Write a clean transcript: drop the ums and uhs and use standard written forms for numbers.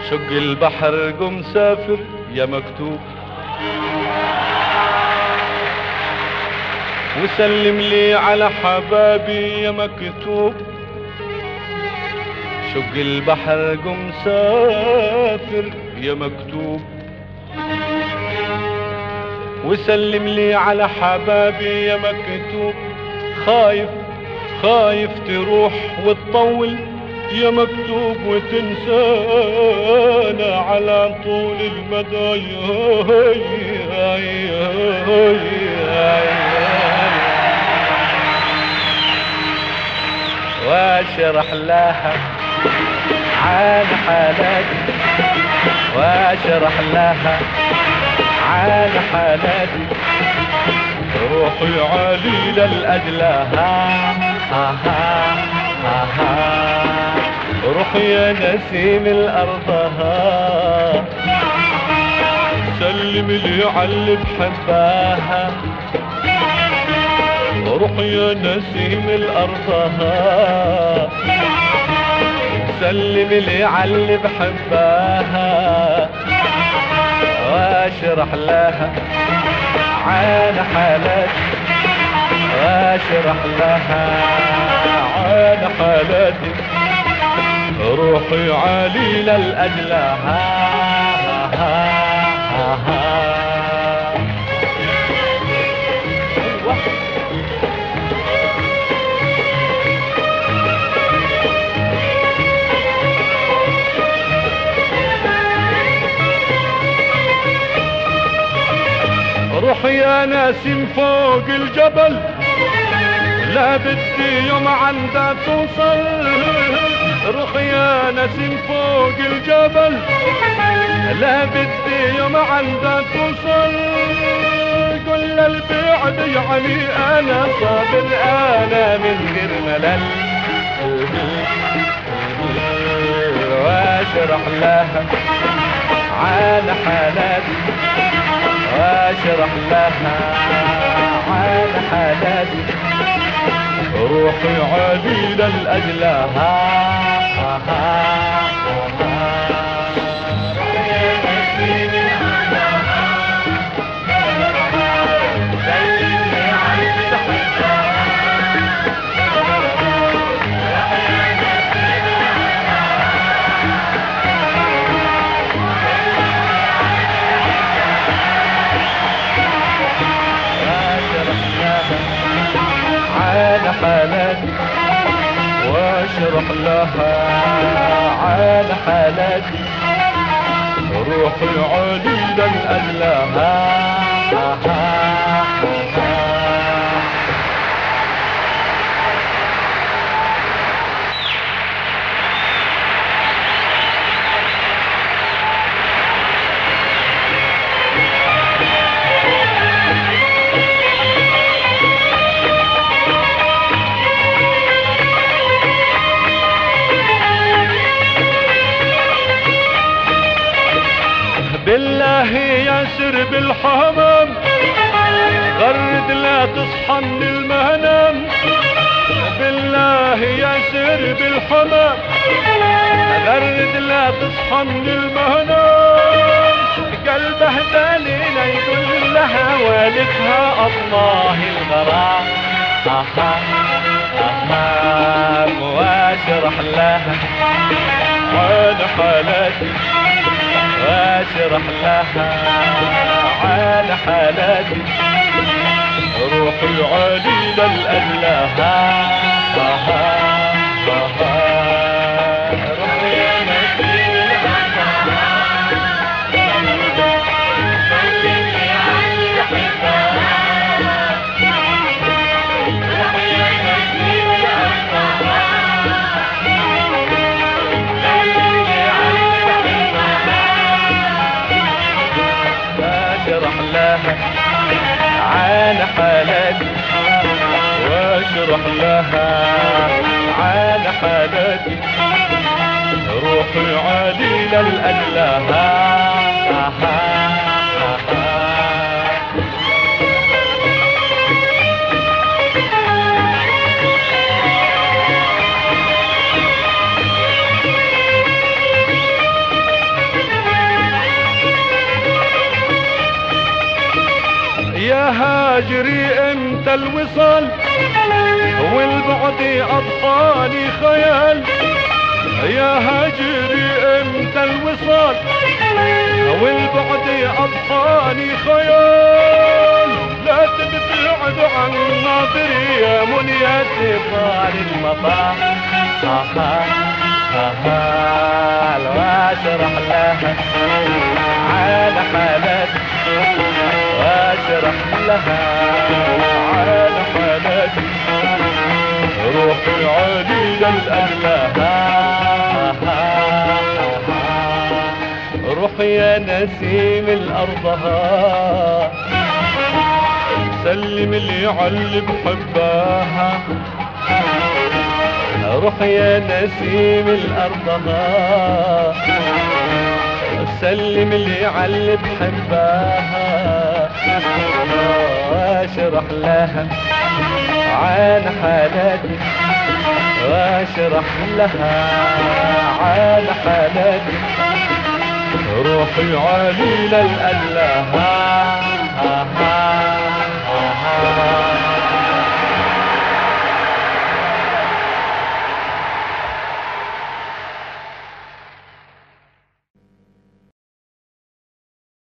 شق البحر قم سافر يا مكتوب، وسلم لي على حبابي يا مكتوب. شق البحر قم سافر يا مكتوب، وسلم لي على حبابي يا مكتوب. خايف خايف تروح وتطول يا مكتوب وتنسانا على طول المدى. واشرح لها عن حالاتي، واشرح لها عن حالاتي. روحي عليل الأجلها روحي يا نسيم الأرضها، سلم لي على اللي بحبها. روحي يا نسيم الأرضها، سلم لي على اللي بحبها. واشرح لها عن حالاتي، واشرح لها عن حالاتي. روحي عليل الأجلها روح يا ناسم فوق الجبل، لا بدي يوم عندها توصل. روح يا نسيم فوق الجبل، لا بدي يوم عندها توصل. كل البعد يعني انا صابر، انا من غير ملل. واشرح لها عن حالاتي، واشرح لها عن حالاتي. روحي عليل الأجلها عن حالاتي، واشرح لها عن حالاتي. روحي عليل الأجلها بالله يا سرب الحمام، غرد لا تصحى من المنام. بالله يا سرب الحمام، غرد لا تصحى من المنام. قلبه دلينا يقول لها والدها الله الغرام. واشرح لها عن حالاتي، واشرح لها عن حالاتي. روحي عليل الأجلها روحي يا نسيم الأرضها، سلم لي على اللي بحبها. روحي يا نسيم الأرضها، سلم لي على اللي بحبها. واشرح لها عن حالاتي، واشرح لها عن حالاتي. روحي عليل الأجلها هجري امتى الوصال والبعد اضحاني خيال، يا هجري امتى الوصال والبعد اضحاني خيال، لا تبتعد عن ناظري يا منيتي طال المطار. واشرح لها على حالتي، واشرح لها على حالتي، روحي عليل الأله. روحي يا نسيم الأرض سلم اللي علي بحبها، روحي يا نسيم الأرض سلم اللي علي بحبها، واشرح لها عن حالتي، واشرح لها عن حالتي، روحي عليل الأله.